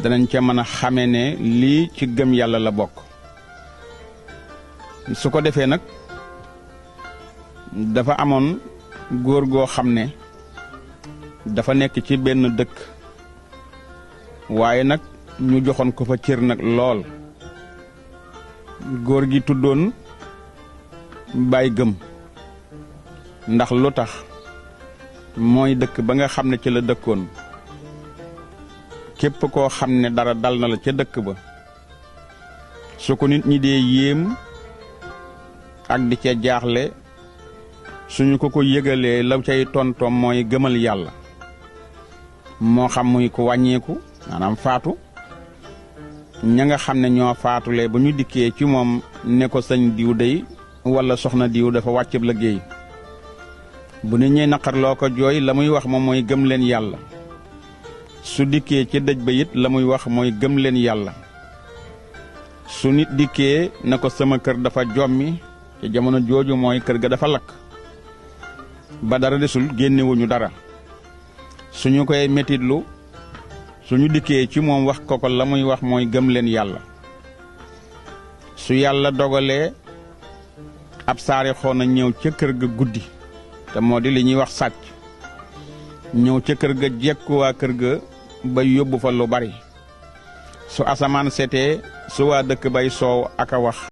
danañ ca mën a xame ne lii ci gëm yàlla la bokk. su ko defee nag dafa amoon góor goo xam ne dafa nekk ci benn dëkk waaye nag ñu joxoon ko fa cër nag lool. góor gi tuddoon Baay Gëm ndax lu tax mooy dëkk ba nga xam ne ci la dëkkoon képp koo xam ne dara dal na la ca dëkk ba su ko nit ñi dee yéem ak di ca jaaxle suñu ko yëgalee la cay tontoom mooy gëmal yàlla moo xam muy ko wàññeeku maanaam faatu ña nga xam ne ñoo faatule ba ñu dikkee ci moom ne ko sëñ diw dey wala soxna diw dafa wàccab liggéey bu nit ñee naqar loo ko jooy la muy wax moom mooy gëm leen yàlla su dikkee ci dëj ba it la muy wax mooy gëm leen yàlla su nit dikkee ne ko sama kër dafa jommi te jamono jooju mooy kër ga dafa lakk ba dara desul génnewuñu dara suñu koy metitlu suñu dikkee ci moom wax ko la muy wax mooy gëm leen yàlla su yàlla dogalee ab saari xoona ñëw ca kër ga guddi te moo di li ñuy wax sàcc ñëw ca kër ga jekku waa kër ga ba yóbbu fa lu bari su asamaan setee su waa dëkk bay soow ak a wax